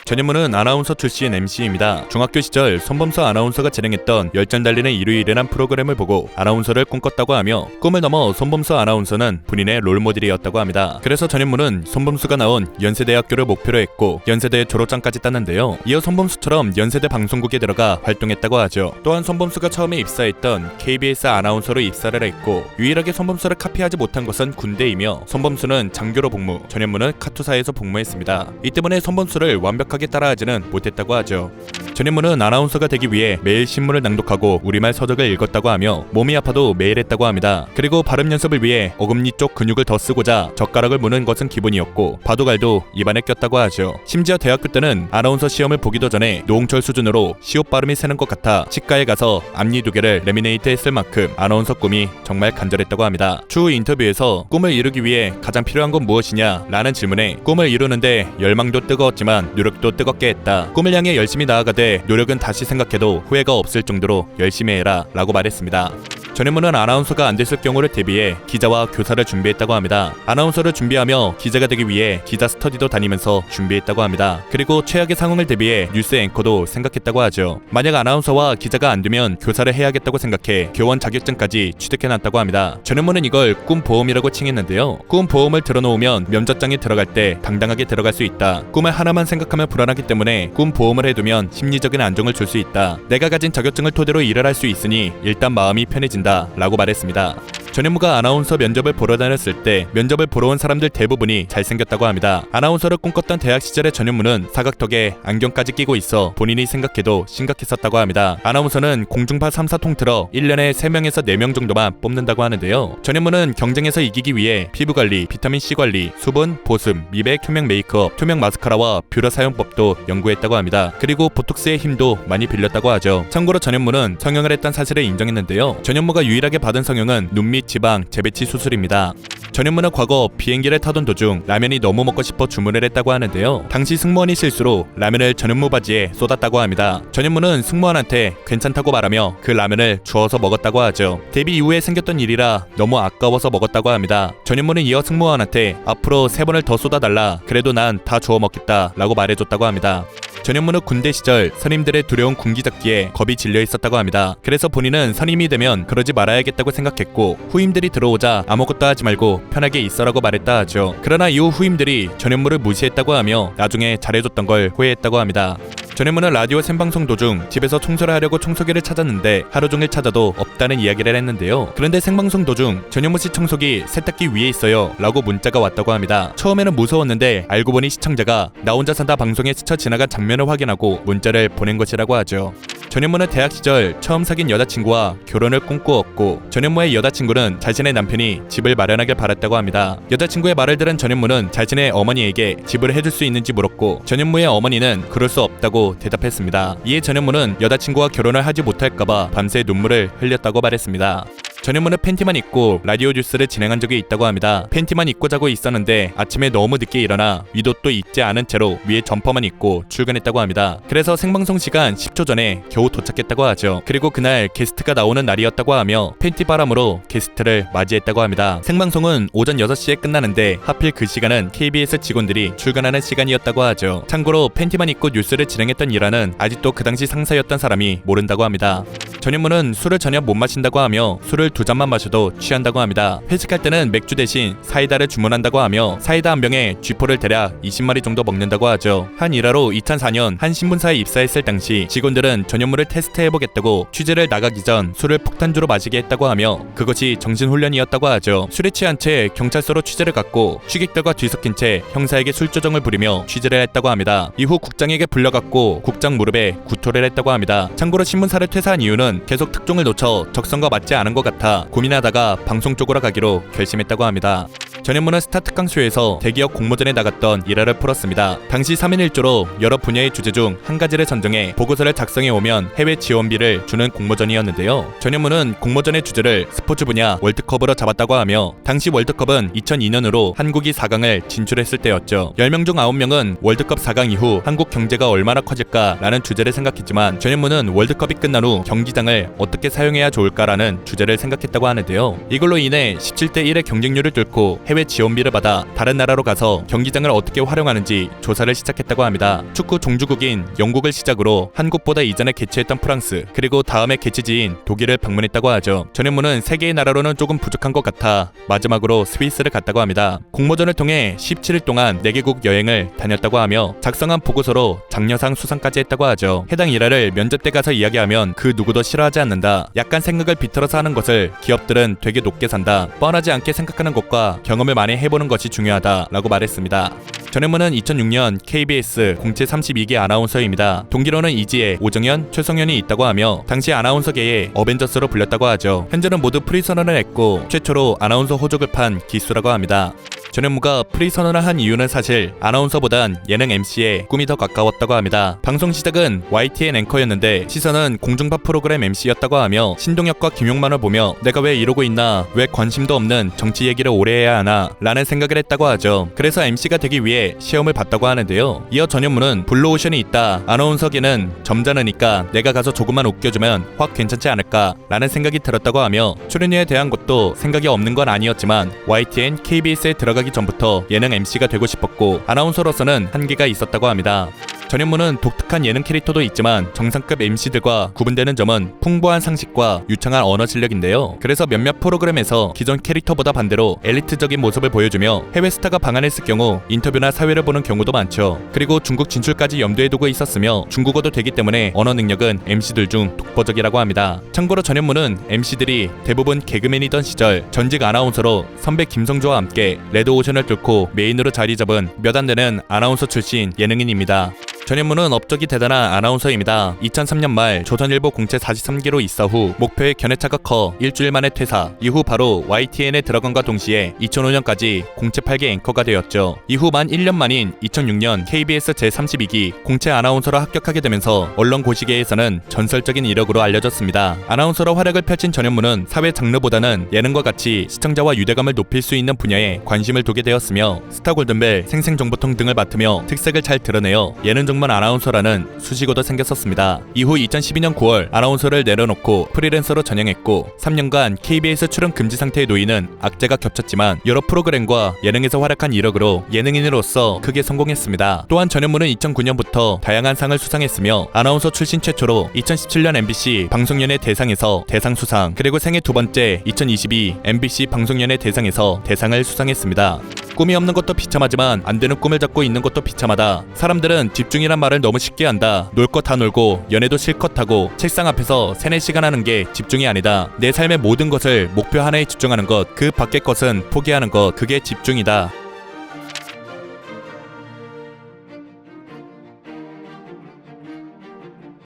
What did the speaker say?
전현무는 아나운서 출신 MC입니다. 중학교 시절 손범수 아나운서가 진행했던 열전 달리는 일요일이란 프로그램을 보고 아나운서를 꿈꿨다고 하며 꿈을 넘어 손범수 아나운서는 본인의 롤모델이었다고 합니다. 그래서 전현무는 손범수가 나온 연세대학교를 목표로 했고 연세대 졸업장까지 땄는데요. 이어 손범수처럼 연세대 방송국에 들어가 활동했다고 하죠. 또한 손범수가 처음에 입사했던 KBS 아나운서로 입사를 했고 유일하게 손범수를 카피하지 못한 것은 군대이며 손범수는 장교로 복무, 전현무는 카투사에서 복무했습니다. 이 때문에 손범수를 완벽하게 따라하지는 못했다고 하죠. 전현무는 아나운서가 되기 위해 매일 신문을 낭독하고 우리말 서적을 읽었다고 하며 몸이 아파도 매일 했다고 합니다. 그리고 발음 연습을 위해 어금니 쪽 근육을 더 쓰고자 젓가락을 무는 것은 기본이었고 바둑알도 입안에 꼈다고 하죠. 심지어 대학교 때는 아나운서 시험을 보기도 전에 노홍철 수준으로 시옷 발음이 새는 것 같아 치과에 가서 앞니 2개를 레미네이트 했을 만큼 아나운서 꿈이 정말 간절했다고 합니다. 추후 인터뷰에서 꿈을 이루기 위해 가장 필요한 건 무엇이냐 라는 질문에 꿈을 이루는데 열망도 뜨거웠지만 노력도 뜨겁게 했다. 꿈을 향해 열심히 나아가되 노력은 다시 생각해도 후회가 없을 정도로 열심히 해라 라고 말했습니다. 전현무는 아나운서가 안 됐을 경우를 대비해 기자와 교사를 준비했다고 합니다. 아나운서를 준비하며 기자가 되기 위해 기자 스터디도 다니면서 준비했다고 합니다. 그리고 최악의 상황을 대비해 뉴스 앵커도 생각했다고 하죠. 만약 아나운서와 기자가 안 되면 교사를 해야겠다고 생각해 교원 자격증까지 취득해놨다고 합니다. 전현무는 이걸 꿈보험이라고 칭했는데요. 꿈보험을 들어놓으면 면접장에 들어갈 때 당당하게 들어갈 수 있다. 꿈을 하나만 생각하면 불안하기 때문에 꿈보험을 해두면 심리적인 안정을 줄 수 있다. 내가 가진 자격증을 토대로 일을 할 수 있으니 일단 마음이 편해진다 라고 말했습니다. 전현무가 아나운서 면접을 보러 다녔을 때 면접을 보러 온 사람들 대부분이 잘생겼다고 합니다. 아나운서를 꿈꿨던 대학 시절의 전현무는 사각턱에 안경까지 끼고 있어 본인이 생각해도 심각했었다고 합니다. 아나운서는 공중파 3사통 틀어 1년에 3명에서 4명 정도만 뽑는다고 하는데요. 전현무는 경쟁에서 이기기 위해 피부관리, 비타민C 관리, 수분, 보습, 미백, 투명 메이크업, 투명 마스카라와 뷰러 사용법도 연구했다고 합니다. 그리고 보톡스의 힘도 많이 빌렸다고 하죠. 참고로 전현무는 성형을 했던 사실을 인정했는데요. 전현무가 유일하게 받은 성형은 눈 및 지방 재배치 수술입니다. 전현무는 과거 비행기를 타던 도중 라면이 너무 먹고 싶어 주문을 했다고 하는데요. 당시 승무원이 실수로 라면을 전현무 바지에 쏟았다고 합니다. 전현무는 승무원한테 괜찮다고 말하며 그 라면을 주워서 먹었다고 하죠. 데뷔 이후에 생겼던 일이라 너무 아까워서 먹었다고 합니다. 전현무는 이어 승무원한테 앞으로 3번을 더 쏟아달라, 그래도 난 다 주워 먹겠다 라고 말해줬다고 합니다. 전현무는 군대 시절 선임들의 두려운 군기잡기에 겁이 질려 있었다고 합니다. 그래서 본인은 선임이 되면 그러지 말아야겠다고 생각했고 후임들이 들어오자 아무것도 하지 말고 편하게 있어라고 말했다 하죠. 그러나 이후 후임들이 전현무를 무시했다고 하며 나중에 잘해줬던 걸 후회했다고 합니다. 전현무는 라디오 생방송 도중 집에서 청소를 하려고 청소기를 찾았는데 하루 종일 찾아도 없다는 이야기를 했는데요. 그런데 생방송 도중 전현무씨 청소기 세탁기 위에 있어요 라고 문자가 왔다고 합니다. 처음에는 무서웠는데 알고 보니 시청자가 나 혼자 산다 방송에 스쳐 지나간 장면을 확인하고 문자를 보낸 것이라고 하죠. 전현무는 대학 시절 처음 사귄 여자친구와 결혼을 꿈꾸었고 전현무의 여자친구는 자신의 남편이 집을 마련하길 바랐다고 합니다. 여자친구의 말을 들은 전현무는 자신의 어머니에게 집을 해줄 수 있는지 물었고 전현무의 어머니는 그럴 수 없다고 대답했습니다. 이에 전현무는 여자친구와 결혼을 하지 못할까봐 밤새 눈물을 흘렸다고 말했습니다. 전현무는 팬티만 입고 라디오 뉴스를 진행한 적이 있다고 합니다. 팬티만 입고 자고 있었는데 아침에 너무 늦게 일어나 위옷도 입지 않은 채로 위에 점퍼만 입고 출근했다고 합니다. 그래서 생방송 시간 10초 전에 겨우 도착했다고 하죠. 그리고 그날 게스트가 나오는 날이었다고 하며 팬티 바람으로 게스트를 맞이했다고 합니다. 생방송은 오전 6시에 끝나는데 하필 그 시간은 KBS 직원들이 출근하는 시간이었다고 하죠. 참고로 팬티만 입고 뉴스를 진행했던 일화는 아직도 그 당시 상사였던 사람이 모른다고 합니다. 전현무는 술을 전혀 못 마신다고 하며 술을 2잔만 마셔도 취한다고 합니다. 회식할 때는 맥주 대신 사이다를 주문한다고 하며 사이다 한 병에 쥐포를 대략 20마리 정도 먹는다고 하죠. 한 일화로 2004년 한 신문사에 입사했을 당시 직원들은 전현무를 테스트해보겠다고 취재를 나가기 전 술을 폭탄주로 마시게 했다고 하며 그것이 정신훈련이었다고 하죠. 술에 취한 채 경찰서로 취재를 갔고 취객들과 뒤섞인 채 형사에게 술조정을 부리며 취재를 했다고 합니다. 이후 국장에게 불려갔고 국장 무릎에 구토를 했다고 합니다. 참고로 신문사를 퇴사한 이유는 계속 특종을 놓쳐 적성과 맞지 않은 것 같아 고민하다가 방송 쪽으로 가기로 결심했다고 합니다. 전현무는 스타 특강쇼에서 대기업 공모전에 나갔던 일화를 풀었습니다. 당시 3인 1조로 여러 분야의 주제 중 한 가지를 선정해 보고서를 작성해 오면 해외 지원비를 주는 공모전이었는데요. 전현무는 공모전의 주제를 스포츠 분야 월드컵으로 잡았다고 하며 당시 월드컵은 2002년으로 한국이 4강을 진출했을 때였죠. 10명 중 9명은 월드컵 4강 이후 한국 경제가 얼마나 커질까라는 주제를 생각했지만 전현무는 월드컵이 끝난 후 경기장을 어떻게 사용해야 좋을까라는 주제를 생각했습니다. 생각했다고 하는데요. 이걸로 인해 17대 1의 경쟁률을 뚫고 해외 지원비를 받아 다른 나라로 가서 경기장을 어떻게 활용하는지 조사를 시작했다고 합니다. 축구 종주국인 영국을 시작으로 한국보다 이전에 개최했던 프랑스, 그리고 다음에 개최지인 독일을 방문했다고 하죠. 전현무는 3개의 나라로는 조금 부족한 것 같아 마지막으로 스위스를 갔다고 합니다. 공모전을 통해 17일 동안 4개국 여행을 다녔다고 하며 작성한 보고서로 장려상 수상까지 했다고 하죠. 해당 일화를 면접 때 가서 이야기하면 그 누구도 싫어하지 않는다. 약간 생각을 비틀어서 하는 것을 기업들은 되게 높게 산다. 뻔하지 않게 생각하는 것과 경험을 많이 해보는 것이 중요하다 라고 말했습니다. 전현무는 2006년 KBS 공채 32기 아나운서입니다. 동기로는 이지혜, 오정현, 최성현이 있다고 하며 당시 아나운서계의 어벤져스로 불렸다고 하죠. 현재는 모두 프리선언을 했고 최초로 아나운서 호족을 판 기수라고 합니다. 전현무가 프리선언을 한 이유는 사실 아나운서보단 예능 MC에 꿈이 더 가까웠다고 합니다. 방송 시작은 YTN 앵커였는데 시선은 공중파 프로그램 MC였다고 하며 신동엽과 김용만을 보며 내가 왜 이러고 있나, 왜 관심도 없는 정치 얘기를 오래 해야 하나 라는 생각을 했다고 하죠. 그래서 MC가 되기 위해 시험을 봤다고 하는데요. 이어 전현무는 블루오션이 있다. 아나운서계는 점잖으니까 내가 가서 조금만 웃겨주면 확 괜찮지 않을까 라는 생각이 들었다고 하며 출연료에 대한 것도 생각이 없는 건 아니었지만 YTN, KBS에 들어가기 전부터 예능 MC가 되고 싶었고 아나운서로서는 한계가 있었다고 합니다. 전현무는 독특한 예능 캐릭터도 있지만 정상급 MC들과 구분되는 점은 풍부한 상식과 유창한 언어 실력인데요. 그래서 몇몇 프로그램에서 기존 캐릭터보다 반대로 엘리트적인 모습을 보여주며 해외 스타가 방한했을 경우 인터뷰나 사회를 보는 경우도 많죠. 그리고 중국 진출까지 염두에 두고 있었으며 중국어도 되기 때문에 언어 능력은 MC들 중 독보적이라고 합니다. 참고로 전현무는 MC들이 대부분 개그맨이던 시절 전직 아나운서로 선배 김성조와 함께 레드오션을 뚫고 메인으로 자리 잡은 몇 안 되는 아나운서 출신 예능인입니다. 전현무는 업적이 대단한 아나운서입니다. 2003년 말 조선일보 공채 43기로 입사 후 목표의 견해차가 커 일주일 만에 퇴사. 이후 바로 YTN에 들어간과 동시에 2005년까지 공채 8기 앵커가 되었죠. 이후 만 1년 만인 2006년 KBS 제32기 공채 아나운서로 합격하게 되면서 언론 고시계에서는 전설적인 이력으로 알려졌습니다. 아나운서로 활약을 펼친 전현무는 사회 장르보다는 예능과 같이 시청자와 유대감을 높일 수 있는 분야에 관심을 두게 되었으며 스타 골든벨, 생생정보통 등을 맡으며 특색을 잘 드러내어 예능 전문 아나운서라는 수식어도 생겼었습니다. 이후 2012년 9월 아나운서를 내려놓고 프리랜서로 전향했고 3년간 KBS 출연 금지 상태에 놓이는 악재가 겹쳤지만 여러 프로그램과 예능에서 활약한 이력으로 예능인으로서 크게 성공했습니다. 또한 전현무는 2009년부터 다양한 상을 수상했으며 아나운서 출신 최초로 2017년 MBC 방송연예 대상에서 대상 수상, 그리고 생애 두 번째 2022 MBC 방송연예 대상에서 대상을 수상했습니다. 꿈이 없는 것도 비참하지만 안 되는 꿈을 잡고 있는 것도 비참하다. 사람들은 집중이란 말을 너무 쉽게 한다. 놀 것 다 놀고 연애도 실컷 하고 책상 앞에서 3-4시간 하는 게 집중이 아니다. 내 삶의 모든 것을 목표 하나에 집중하는 것, 그 밖의 것은 포기하는 것, 그게 집중이다